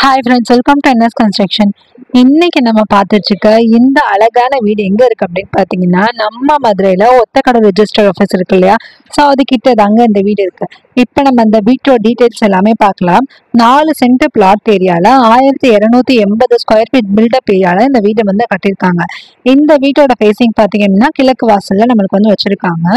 Hi friends, welcome to NS construction. இன்னைக்கு நம்ம பார்த்துட்டு இருக்க இந்த அழகான வீடு எங்கே இருக்குது அப்படின்னு பார்த்தீங்கன்னா, நம்ம மதுரையில் ஒத்தக்கடை ரெஜிஸ்டர் ஆஃபீஸ் இருக்கு இல்லையா, ஸோ அதுக்கிட்ட தாங்க இந்த வீடு இருக்குது. இப்போ நம்ம அந்த வீட்டோட டீட்டெயில்ஸ் எல்லாமே பார்க்கலாம். 4 சென்ட் பிளாட் ஏரியாவில் 1280 ஸ்கொயர் ஃபீட் பில்டப் ஏரியாவில் இந்த வீட்டை வந்து கட்டியிருக்காங்க. இந்த வீட்டோட ஃபேஸிங் பார்த்தீங்கன்னா கிழக்கு வாசலில் நம்மளுக்கு வந்து வச்சுருக்காங்க.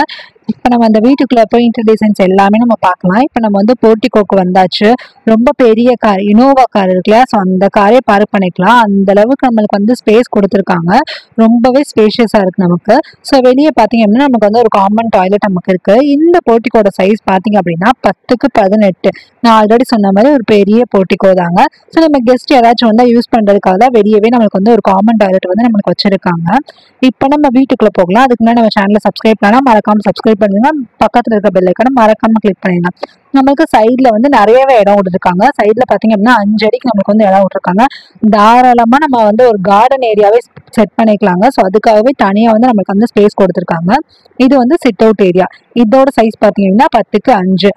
இப்போ நம்ம அந்த வீட்டுக்குள்ளே போய் இன்டர் டிசைன்ஸ் எல்லாமே நம்ம பார்க்கலாம். இப்போ நம்ம வந்து போர்ட்டிகோக்கு வந்தாச்சு. ரொம்ப பெரிய கார், இனோவா கார் இருக்குல்ல, ஸோ அந்த காரே பார்க் பண்ணிக்கலாம். அந்த அளவுக்கு நம்மளுக்கு வந்து ஸ்பேஸ் கொடுத்துருக்காங்க. ரொம்பவே ஸ்பேஷியஸாக இருக்குது நமக்கு. ஸோ வெளியே பார்த்தீங்க அப்படின்னா நமக்கு வந்து ஒரு காமன் டாய்லெட் நமக்கு இருக்குது. இந்த போர்ட்டிகோட சைஸ் பார்த்தீங்க அப்படின்னா 10க்கு 18. நான் ஆல்ரெடி சொன்ன மாதிரி ஒரு பெரிய போர்ட்டிகோ தாங்க. ஸோ நம்ம கெஸ்ட் யாராச்சும் வந்து யூஸ் பண்ணுறதுக்காக தான் வெளியவே நம்மளுக்கு வந்து ஒரு காமன் டாய்லெட் வந்து நம்மளுக்கு வச்சுருக்காங்க. இப்போ நம்ம வீட்டுக்குள்ளே போகலாம். அதுக்கு முன்னாடி நம்ம சேனலை சப்ஸ்கிரைப் பண்ணால் மறக்காமல் சப்ஸ்கிரைப் பண்ணுங்க. பக்கத்தில் இருக்க பெல் ஐக்கானை மறக்காமல் கிளிக் பண்ணிடுங்க. நம்மளுக்கு சைடில் வந்து நிறையவே இடம் விட்டுருக்காங்க. சைடில் பார்த்தீங்க அப்படின்னா 5 அடிக்கு நம்மளுக்கு வந்து இடம் விட்டுருக்காங்க. தாராளமாக நம்ம வந்து ஒரு கார்டன் ஏரியாவே செட் பண்ணிக்கலாங்க. ஸோ அதுக்காகவே தனியாக வந்து நம்மளுக்கு வந்து ஸ்பேஸ் கொடுத்துருக்காங்க. இது வந்து சிட் அவுட் ஏரியா. இதோட சைஸ் பார்த்தீங்கன்னா 10க்கு 5.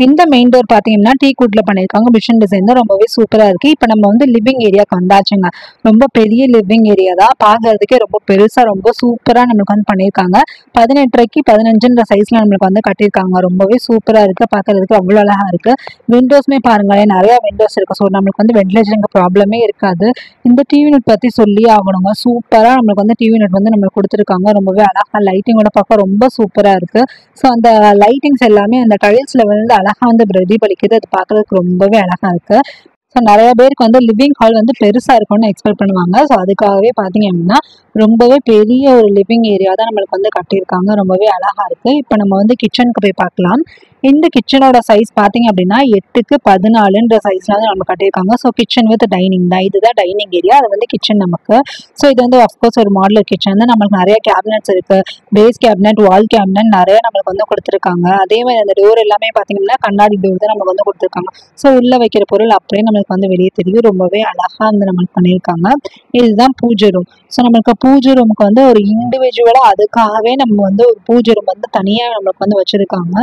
இந்த மெயின் டோர் பார்த்தீங்கன்னா டீ குட்ல பண்ணியிருக்காங்க. மிஷின் டிசைன் தான் ரொம்பவே சூப்பராக இருக்குது. இப்போ நம்ம வந்து லிவிங் ஏரியாவுக்கு வந்தாச்சுங்க. ரொம்ப பெரிய லிவிங் ஏரியா தான். பார்க்கறதுக்கே ரொம்ப பெருசாக ரொம்ப சூப்பராக நம்மளுக்கு வந்து பண்ணியிருக்காங்க. 18க்கு 15ன்ற சைஸில் நம்மளுக்கு வந்து கட்டியிருக்காங்க. ரொம்பவே சூப்பராக இருக்குது. பார்க்கறதுக்கு அவ்வளோ அழகாக இருக்குது. விண்டோஸ்மே பாருங்களேன், நிறையா விண்டோஸ் இருக்குது. ஸோ நம்மளுக்கு வந்து வென்டிலேஷனுக்கு ப்ராப்ளமே இருக்காது. இந்த டிவி யூனிட் பற்றி சொல்லி ஆகணுங்க. சூப்பராக நம்மளுக்கு வந்து டிவி யூனிட் வந்து நம்மளுக்கு கொடுத்துருக்காங்க. ரொம்பவே அழகாக லைட்டிங்கோட பார்க்க ரொம்ப சூப்பராக இருக்குது. ஸோ அந்த லைட்டிங்ஸ் எல்லாமே அந்த டைல்ஸில் வந்து அழகாக வந்து பிரதிபலிக்குது. அது பார்க்கறதுக்கு ரொம்பவே அழகாக இருக்குது. ஸோ நிறைய பேருக்கு வந்து லிவிங் ஹால் வந்து பெருசாக இருக்கும்னு எக்ஸ்பெக்ட் பண்ணுவாங்க. ஸோ அதுக்காகவே பார்த்தீங்க அப்படின்னா ரொம்பவே பெரிய ஒரு லிவிங் ஏரியா தான் நம்மளுக்கு வந்து கட்டியிருக்காங்க. ரொம்பவே அழகாக இருக்குது. இப்போ நம்ம வந்து கிச்சனுக்கு போய் பார்க்கலாம். இந்த கிச்சனோட சைஸ் பார்த்தீங்க அப்படின்னா 8க்கு 14ன்ற சைஸில் வந்து நம்ம கட்டியிருக்காங்க. ஸோ கிச்சன் வித் டைனிங் தான். இதுதான் டைனிங் ஏரியா, அது வந்து கிச்சன் நமக்கு. ஸோ இது வந்து அஃப்கோர்ஸ் ஒரு மாடலர் கிச்சன் தான். நம்மளுக்கு நிறைய கேபினட்ஸ் இருக்குது. பேஸ் கேபினட், வால் கேபினட் நிறைய நம்மளுக்கு வந்து கொடுத்துருக்காங்க. அதே மாதிரி அந்த டோர் எல்லாமே பார்த்தீங்கன்னா கண்ணாடி டோர் தான் நமக்கு வந்து கொடுத்துருக்காங்க. ஸோ உள்ளே வைக்கிற பொருள் அப்படியே நம்மளுக்கு வந்து வெளியே தெரியும். ரொம்பவே அழகாக வந்து நம்மளுக்கு பண்ணியிருக்காங்க. இதுதான் பூஜை ரூம். ஸோ நம்மளுக்கு பூஜை ரூமுக்கு வந்து ஒரு இண்டிவிஜுவலாக அதுக்காகவே நம்ம வந்து ஒரு பூஜை ரூம் வந்து தனியாக நம்மளுக்கு வந்து வச்சுருக்காங்க.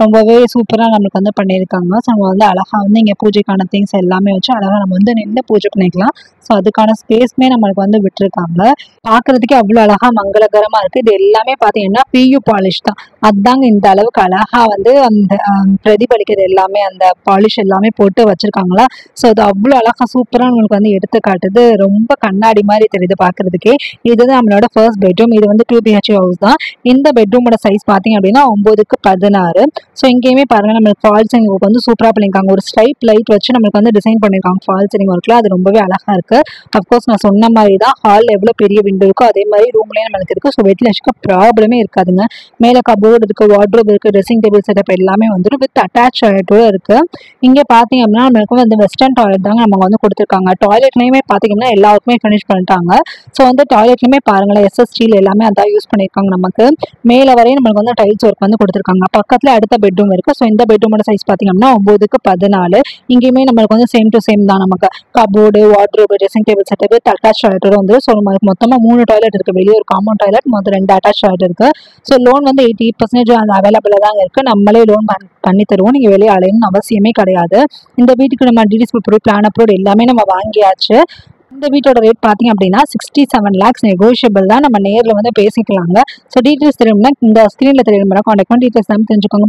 ரொம்பவே சூப்பராக நம்மளுக்கு வந்து பண்ணியிருக்காங்க. ஸோ நம்ம வந்து அழகாக வந்து இங்கே பூஜைக்கான திங்ஸ் எல்லாமே வச்சு அழகாக நம்ம வந்து நின்று பூஜை பண்ணிக்கலாம். ஸோ அதுக்கான ஸ்பேஸ்மே நம்மளுக்கு வந்து விட்டுருக்காங்க. பார்க்குறதுக்கே அவ்வளோ அழகாக மங்களகரமாக இருக்குது. இது எல்லாமே பார்த்தீங்கன்னா பியூ பாலிஷ் தான். அதுதாங்க இந்த அளவுக்கு அழகாக வந்து அந்த பிரதிபலிக்கிறது எல்லாமே அந்த பாலிஷ் எல்லாமே போட்டு வச்சுருக்காங்களா. ஸோ அது அவ்வளோ அழகாக சூப்பராக நம்மளுக்கு வந்து எடுத்து காட்டுது. ரொம்ப கண்ணாடி மாதிரி தெரியுது பார்க்குறதுக்கே. இதுதான் நம்மளோட ஃபர்ஸ்ட் பெட்ரூம். இது வந்து 2 BHK ஹவுஸ் தான். இந்த பெட்ரூமோட சைஸ் பார்த்தீங்க அப்படின்னா 9க்கு 16. ஸோ இங்கேயுமே பாருங்கள் நம்மளுக்கு ஃபால் சீலிங் ஒர்க் வந்து சூப்பராக பண்ணியிருக்காங்க. ஒரு ஸ்ட்ரைப் லைட் வச்சு நம்மளுக்கு வந்து டிசைன் பண்ணியிருக்காங்க ஃபால் சீலிங் ஒர்க்கில். அது ரொம்பவே அழகாக இருக்குது. அஃப்கோர்ஸ் நான் சொன்ன மாதிரி தான் ஹால் எவ்வளோ பெரிய விண்டோ இருக்கோ அதே மாதிரி ரூம்லேயே நம்மளுக்கு இருக்குது. ஸோ வென்டிலேஷனுக்கு ப்ராப்ளமே இருக்காதுங்க. மேலே கபோர்டு இருக்குது, வார்ட்ரோப் இருக்குது, ட்ரெஸ்ஸிங் டேபிள் செட்டப் எல்லாமே வந்துட்டு வித் அட்டாச் டாய்லெட்டோடு இருக்குது. இங்கே பார்த்தீங்க அப்படின்னா நம்மளுக்கு வந்து வெஸ்டர்ன் டாய்லெட் தாங்க நம்ம வந்து கொடுத்துருக்காங்க. டாய்லெட்லேயுமே பார்த்தீங்கன்னா எல்லாருக்குமே ஃபினிஷ் பண்ணிட்டாங்க. ஸோ வந்து டாய்லெட்லேயுமே பாருங்களேன் SS ஸ்டீல் எல்லாமே அதான் யூஸ் பண்ணியிருக்காங்க. நமக்கு மேலே வரையும் நம்மளுக்கு வந்து டைல்ஸ் ஒர்க் வந்து கொடுத்துருக்காங்க. பக்கத்தில் அடுத்த பெட்ரூம் இருக்குது. ஸோ இந்த பெட்ரூமோட சைஸ் பார்த்தீங்க அப்படின்னா 9க்கு 14. இங்கேயுமே நம்மளுக்கு வந்து சேம் டு சேம் தான். நமக்கு cupboard, wardrobe, dressing table setup, attach டாய்லெட்டோட வந்து. ஸோ நமக்கு மொத்தமாக 3 டாய்லெட் இருக்குது. வெளியே ஒரு காமன் டாய்லெட், மொத்தம் 2 அட்டாச் டாய்லெட் இருக்குது. ஸோ லோன் வந்து 80% அந்த அவைலபிளாக தாங்க இருக்குது. நம்மளே லோன் பண்ணி தருவோம். நீங்கள் வெளியே அலையணும்னு அவசியமே கிடையாது. இந்த வீட்டுக்கு நம்ம டிடிஎஸ் அப்ரூவ், பிளான் அப்ரூவ் எல்லாமே நம்ம வாங்கியாச்சு. இந்த வீட்டோட ரேட் பார்த்தீங்க அப்படின்னா 67 lakhs நெகோஷியபிள் தான். நம்ம நேரில் வந்து பேசிக்கலாங்க. ஸோ டீட்டெயில்ஸ் தெரியும்னா இந்த ஸ்க்ரீனில் தெரியுமா கான்டாக்ட் பண்ணி டீட்டெயில்ஸ் தெரிஞ்சுக்கோங்க.